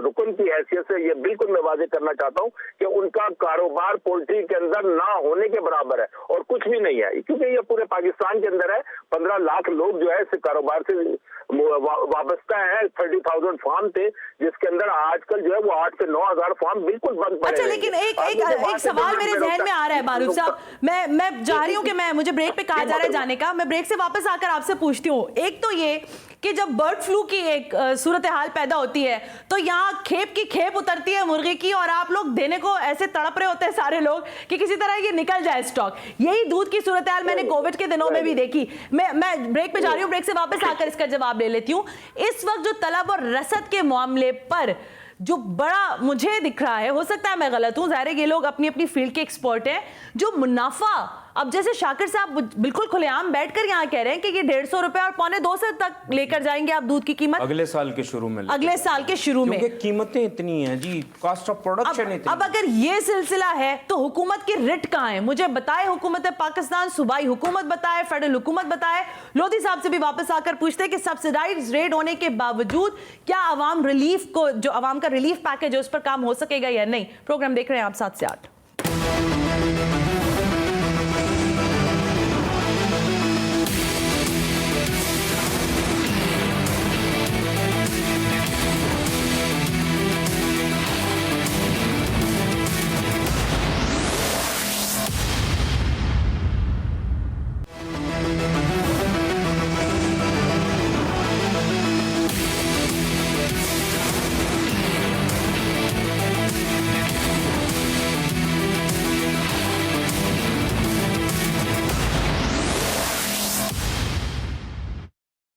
रुकन की हैसियत से ये बिल्कुल मैं वाजे करना चाहता हूँ कि उनका कारोबार पोल्ट्री के अंदर ना होने के बराबर है और कुछ भी नहीं है, क्योंकि ये पूरे पाकिस्तान के अंदर है। 15 लाख लोग जो है इस कारोबार से वाबस्ता है। 30,000 फार्म थे, जिसके अंदर आजकल जो है वो 8 से 9,000 फार्म बिल्कुल बंद पड़े। अच्छा, लेकिन एक सवाल मेरे जहन में आ रहा है मारूफ साहब, मैं चाह रही हूँ कि मुझे ब्रेक पे कहा जा रहा है जाने का, मैं ब्रेक से वापस आकर आपसे पूछती हूँ। एक तो ये कि जब बर्ड फ्लू की एक सूरत हाल पैदा होती है तो यहाँ खेप की खेप उतरती है मुर्गी की, और आप लोग देने को ऐसे तड़प रहे होते हैं सारे लोग कि किसी तरह ये निकल जाए स्टॉक। यही दूध की सूरत हाल मैंने कोविड के दिनों में भी देखी। मैं ब्रेक पे जा रही हूँ, ब्रेक से वापस आकर इसका जवाब ले लेती हूँ। इस वक्त जो तलब और रसद के मामले पर जो बड़ा मुझे दिख रहा है, हो सकता है मैं गलत हूं, ज़ाहिर है ये लोग अपनी अपनी फील्ड के एक्सपर्ट हैं, जो मुनाफा, अब जैसे शाकिर साहब बिल्कुल खुलेआम बैठकर यहाँ कह रहे हैं कि ये 150 रुपए और 1.25 तक लेकर जाएंगे आप दूध की कीमत अगले साल के शुरू में, अगले साल के शुरू में, क्योंकि कीमतें इतनी हैं जी, कॉस्ट ऑफ प्रोडक्शन इतनी। अब अगर ये सिलसिला है तो हुकूमत की रिट कहाँ है? मुझे बताए हुकूमत पाकिस्तान, सूबाई हुकूमत बताए, फेडरल हुकूमत बताए। लोधी साहब से भी वापस आकर पूछते हैं कि सब्सिडाइज रेट होने के बावजूद क्या आवाम रिलीफ को, जो आवाम का रिलीफ पैकेज है उस पर काम हो सकेगा या नहीं। प्रोग्राम देख रहे हैं आप 7 से 8।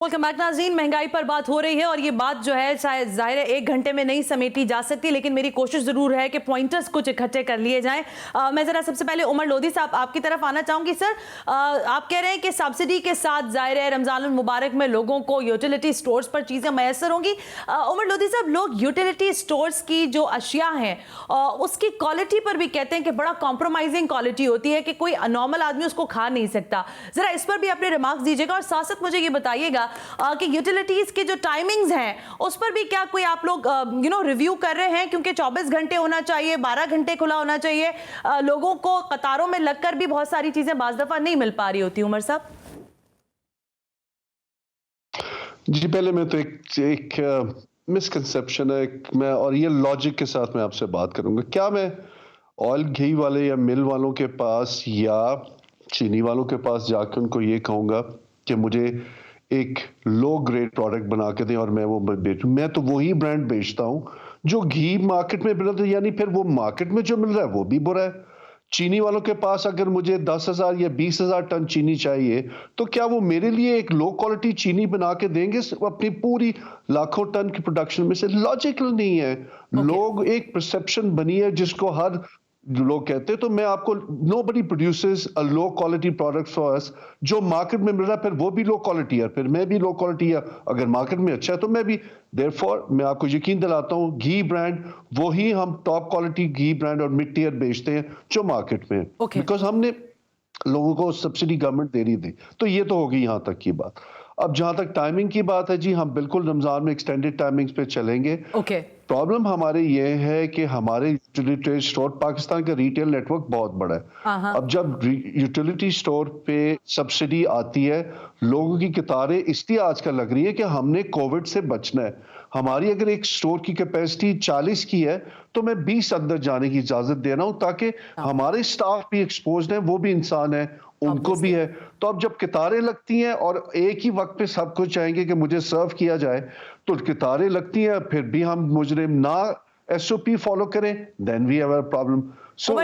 वेलकम बैक नाज़रीन। महंगाई पर बात हो रही है और ये बात जो है शायद ज़ाहिर है 1 घंटे में नहीं समेटी जा सकती, लेकिन मेरी कोशिश ज़रूर है कि पॉइंटर्स कुछ इकट्ठे कर लिए जाएं। मैं ज़रा सबसे पहले उमर लोधी साहब आपकी तरफ आना चाहूँगी। सर, आप कह रहे हैं कि सब्सिडी के साथ ज़ाहिर है रमज़ान मुबारक में लोगों को यूटिलिटी स्टोर्स पर चीज़ें मैसर होंगी। उमर लोधी साहब, लोग यूटिलिटी स्टोर्स की जो अशिया हैं उसकी क्वालिटी पर भी कहते हैं कि बड़ा कॉम्प्रोमाइजिंग क्वालिटी होती है कि कोई नॉर्मल आदमी उसको खा नहीं सकता। ज़रा इस पर भी अपने रिमार्क्स दीजिएगा और साथ साथ मुझे ये बताइएगा कि यूटिलिटीज की जो टाइमिंग्स हैं उस पर भी क्या कोई आप लोग रिव्यू कर रहे हैं, क्योंकि 24 घंटे होना चाहिए, 12 घंटे खुला होना चाहिए, लोगों को कतारों में लगकर भी बहुत सारी चीजें बाज़ दफा नहीं मिल पा रही होती। उमर साहब जी, पहले मैं तो एक मिसकंसेप्शन है मैं, और ये लॉजिक के साथ मैं आपसे बात करूंगा। क्या मैं ऑयल घी वाले या मिल वालों के पास या चीनी वालों के पास जाकर उनको ये कहूंगा कि मुझे एक लो ग्रेड प्रोडक्ट बना के दें और मैं वो बेचूं? मैं तो वही ब्रांड बेचता हूं जो घी मार्केट में मिल रहा है, यानी फिर वो मार्केट में जो मिल रहा है वो भी बुरा है। चीनी वालों के पास अगर मुझे 10,000 या 20,000 टन चीनी चाहिए तो क्या वो मेरे लिए एक लो क्वालिटी चीनी बना के देंगे अपनी पूरी लाखों टन की प्रोडक्शन में से? लॉजिकल नहीं है। लोग एक परसेप्शन बनी है जिसको हर लोग कहते हैं, तो मैं आपको nobody produces a low quality product for us, जो मार्केट में मिल रहा है फिर वो भी लो क्वालिटी है, फिर मैं भी लो क्वालिटी है, अगर मार्केट में अच्छा है तो मैं भी, देयरफॉर मैं आपको यकीन दिलाता हूँ घी ब्रांड वही हम टॉप क्वालिटी घी ब्रांड और मिड टियर बेचते हैं जो मार्केट में, बिकॉज हमने लोगों को सब्सिडी गवर्नमेंट दे रही थी। तो ये तो होगी यहाँ तक की बात। अब जहां तक टाइमिंग की बात है जी, हम बिल्कुल रमजान में एक्सटेंडेड टाइमिंग्स पे चलेंगे। प्रॉब्लम हमारे ये है कि हमारे यूटिलिटी स्टोर, पाकिस्तान का रिटेल नेटवर्क बहुत बड़ा है। अब जब यूटिलिटी स्टोर पे सब्सिडी आती है, लोगों की कतारें इसलिए आजकल लग रही है कि हमने कोविड से बचना है। हमारी अगर एक स्टोर की कैपेसिटी 40 की है तो मैं 20 अंदर जाने की इजाजत दे रहा हूं, ताकि हमारे स्टाफ भी एक्सपोज्ड है, वो भी इंसान है, उनको भी है। तो अब जब कतारें लगती हैं और एक ही वक्त पे सब कुछ चाहेंगे कि मुझे सर्व किया जाए, तो कतारें लगती हैं, फिर भी हम मुजरिम ना SOP फॉलो करें, then we have a problem. ये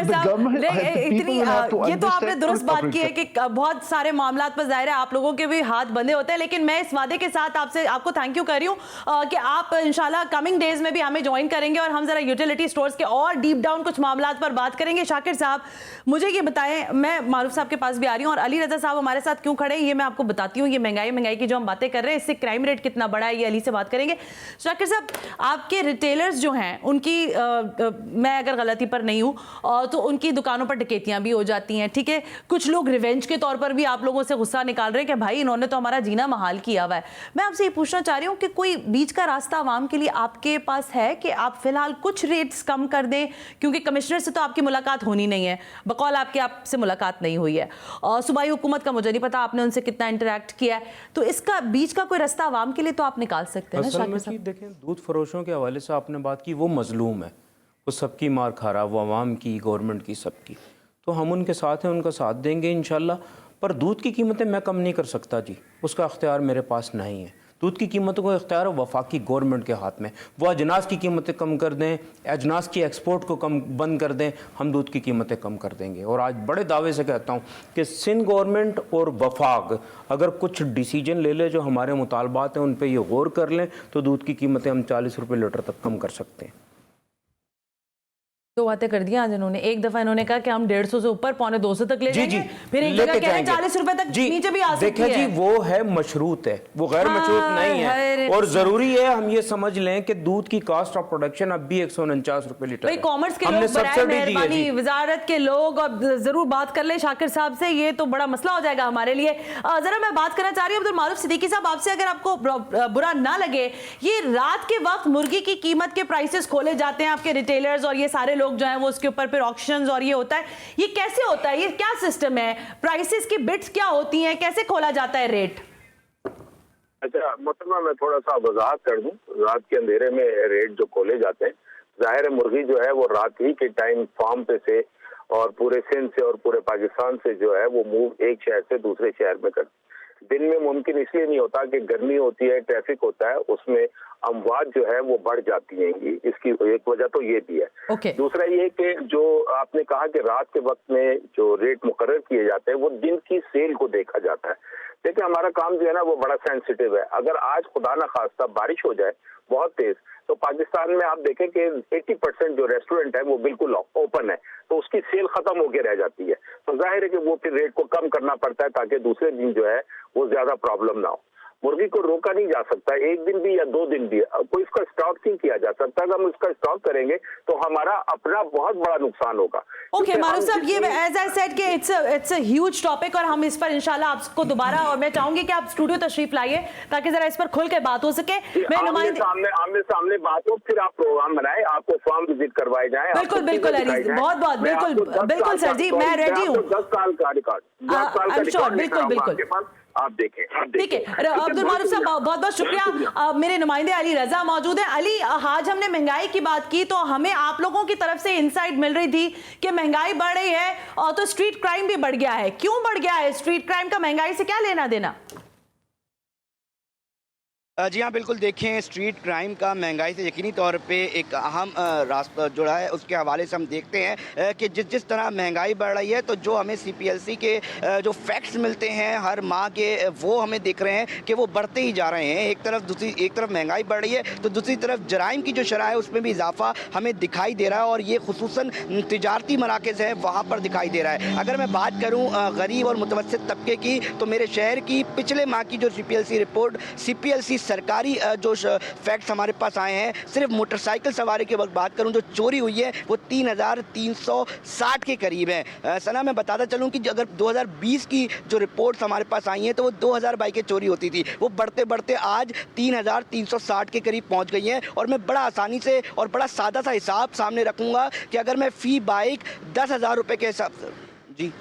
तो आपने दुरुस्त बात की है कि बहुत सारे मामलात पर जाहिर है आप लोगों के भी हाथ बंधे होते हैं, लेकिन मैं इस वादे के साथ आपको थैंक यू कर रही हूँ कि आप इंशाल्लाह कमिंग डेज में भी हमें ज्वाइन करेंगे और हम जरा यूटिलिटी स्टोर्स के और डीप डाउन कुछ मामलात पर बात करेंगे। शाकिर साहब मुझे ये बताएं, मैं मारूफ साहब के पास भी आ रही हूँ और अली रजा साहब हमारे साथ क्यों खड़े हैं ये मैं आपको बताती हूँ। ये महंगाई की जो हम बातें कर रहे हैं, इससे क्राइम रेट कितना बड़ा है ये अली से बात करेंगे। शाकिर साहब, आपके रिटेलर्स जो हैं उनकी मैं अगर गलती पर नहीं हूँ तो उनकी दुकानों पर डकैतियां भी हो जाती हैं, ठीक है। कुछ लोग रिवेंज के तौर पर भी आप लोगों से गुस्सा निकाल रहे हैं कि भाई इन्होंने तो हमारा जीना महाल किया हुआ है। मैं आपसे ये पूछना चाह रही हूँ कि कोई बीच का रास्ता आवाम के लिए आपके पास है कि आप फिलहाल कुछ रेट्स कम कर दें, क्योंकि कमिश्नर से तो आपकी मुलाकात होनी नहीं है, बकौल आपसे मुलाकात नहीं हुई है, और सूबाई हुकूमत का मुझे नहीं पता आपने उनसे कितना इंटरेक्ट किया है, तो इसका बीच का कोई रास्ता आवाम के लिए तो आप निकाल सकते हैं ना। शाकिर साहब देखें, दूध फरोशों के हवाले से आपने बात की, वो मजलूम है, वो सबकी मार खा रहा, वो आवाम की, गवर्नमेंट की, सबकी, तो हम उनके साथ हैं, उनका साथ देंगे इंशाल्लाह। पर दूध की कीमतें मैं कम नहीं कर सकता जी, उसका अख्तियार मेरे पास नहीं है। दूध की कीमतों का इख्तियार वफाकी गवर्नमेंट के हाथ में। वो अजनास की कीमतें कम कर दें, अजनास की एक्सपोर्ट को कम बंद कर दें, हम दूध की कीमतें कम कर देंगे। और आज बड़े दावे से कहता हूँ कि सिंध गवर्नमेंट और वफाक अगर कुछ डिसीजन ले ले जो हमारे मुतालबात हैं उन पर ये गौर कर लें, तो दूध की कीमतें हम 40 रुपये लीटर तक कम कर सकते हैं। दो बातें कर दी आज इन्होंने। एक दफा इन्होंने कहा कि हम 150 से ऊपर 250 तक ले जाएंगे, फिर एक जगह कह रहे हैं 40 रुपए तक नीचे भी आ सकती है। जी, वो है मशरूत है, वो गैर मशरूत नहीं है। और जरूरी है हम ये समझ लें कि दूध की कॉस्ट ऑफ प्रोडक्शन अब भी 149 रुपए लीटर है। कॉमर्स के लोग बराए मेहरबानी वजारत के लोग अब जरूर बात कर ले शाकिर साहब से, ये तो बड़ा मसला हो जाएगा हमारे लिए। जरा मैं बात करना चाह रही हूँ अब्दुल मारूफ सिद्दीकी साहब आपसे, अगर आपको बुरा ना लगे, ये रात के वक्त मुर्गी की कीमत के प्राइसेस खोले जाते हैं, आपके रिटेलर्स और ये सारे लोग जो हैं वो उसके ऊपर फिर ऑक्शंस और ये होता है, ये कैसे होता है, ये क्या सिस्टम है, प्राइसेस की बिट्स क्या होती हैं, कैसे खोला जाता है रेट? अच्छा मतलब मैं थोड़ा सा वजाहत कर दूं, रात के अंधेरे में रेट जो खोले जाते हैं, जाहिर है मुर्गी जो है वो रात ही के टाइम फार्म पे से और पूरे सिंध से और पूरे पाकिस्तान से जो है वो मूव एक शहर से दूसरे शहर में करती। दिन में मुमकिन इसलिए नहीं होता कि गर्मी होती है, ट्रैफिक होता है, उसमें अमवात जो है वो बढ़ जाती हैं। इसकी एक वजह तो ये भी है। दूसरा ये कि जो आपने कहा कि रात के वक्त में जो रेट मुकर्रर किए जाते हैं वो दिन की सेल को देखा जाता है। देखिए हमारा काम जो है ना वो बड़ा सेंसिटिव है। अगर आज खुदा न खास्ता बारिश हो जाए बहुत तेज, तो पाकिस्तान में आप देखें कि 80% जो रेस्टोरेंट है वो बिल्कुल ओपन है, तो उसकी सेल खत्म होकर रह जाती है। तो जाहिर है कि वो फिर रेट को कम करना पड़ता है ताकि दूसरे दिन जो है वो ज्यादा प्रॉब्लम ना हो। मुर्गी को रोका नहीं जा सकता, एक दिन भी या 2 दिन भी, कोई इसका स्टॉक नहीं किया जा सकता। अगर हम इसका स्टॉक करेंगे तो हमारा अपना बहुत बड़ा नुकसान होगा। ओके मारूफ साहब, ये एज आई सेड कि इट्स अ ह्यूज टॉपिक और हम इस पर इंशाल्लाह आपको दोबारा, और मैं चाहूंगी कि आप स्टूडियो तशरीफ लाइए ताकि जरा इस पर खुल के बात हो सके। मैं आमने सामने बात हो, फिर आप प्रोग्राम बनाए, आपको फार्म विजिट करवाए जाए। बिल्कुल बिल्कुल अरीज, बहुत बिल्कुल सर जी, मैं रेडी हूँ। 10 साल का रिकॉर्ड, 10 साल का रिकॉर्ड बिल्कुल आप देखें। ठीक है अब्दुल मारूफ साहब, बहुत बहुत शुक्रिया। मेरे नुमाइंदे अली रजा मौजूद हैं। अली, आज हमने महंगाई की बात की तो हमें आप लोगों की तरफ से इनसाइट मिल रही थी कि महंगाई बढ़ रही है और तो स्ट्रीट क्राइम भी बढ़ गया है। क्यों बढ़ गया है स्ट्रीट क्राइम का, महंगाई से क्या लेना देना? जी हाँ, बिल्कुल देखें, स्ट्रीट क्राइम का महंगाई से यकीनी तौर पे एक अहम रास्ता जुड़ा है। उसके हवाले से हम देखते हैं कि जिस तरह महंगाई बढ़ रही है, तो जो हमें CPLC के जो फैक्ट्स मिलते हैं हर माह के, वो हमें दिख रहे हैं कि वो बढ़ते ही जा रहे हैं। एक तरफ महंगाई बढ़ रही है तो दूसरी तरफ जराइम की जो शरह है उसमें भी इजाफा हमें दिखाई दे रहा है, और ये खुसूसन तिजारती मराकज़ हैं वहाँ पर दिखाई दे रहा है। अगर मैं बात करूँ गरीब और मुतवस्सित तबके की, तो मेरे शहर की पिछले माह की जो CPLC रिपोर्ट, CPLC सरकारी जो फैक्ट्स हमारे पास आए हैं, सिर्फ मोटरसाइकिल सवारी की बात करूं जो चोरी हुई है वो 3,360 के करीब है। सना, मैं बताता चलूं कि अगर 2020 की जो रिपोर्ट्स हमारे पास आई हैं तो वो 2,000 बाइकें चोरी होती थी, वो बढ़ते बढ़ते आज 3,360 के करीब पहुंच गई हैं। और मैं बड़ा आसानी से और बड़ा सादा सा हिसाब सामने रखूंगा कि अगर मैं फ़ी बाइक 10,000 रुपये के हिसाब से, जी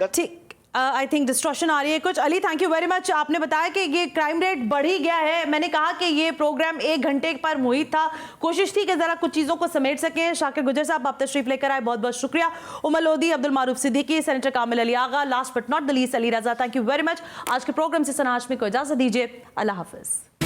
ठीक, आई थिंक डिस्ट्रक्शन आ रही है कुछ। Ali, thank you very much. आपने बताया कि ये क्राइम रेट बढ़ ही गया है। मैंने कहा कि ये प्रोग्राम 1 घंटे पर मुहित था, कोशिश थी कि जरा कुछ चीज़ों को समेट सकें। शाकिर गुजर साहब, आप तशरीफ लेकर आए, बहुत बहुत शुक्रिया। Umar Lodhi, Abdul Maroof Siddiqui, senator Kamil Ali Agha, last but not the least Ali Raza, thank you very much. आज के प्रोग्राम से सना हाशमी को इजाज़त दीजिए। अल्लाह हाफिज़।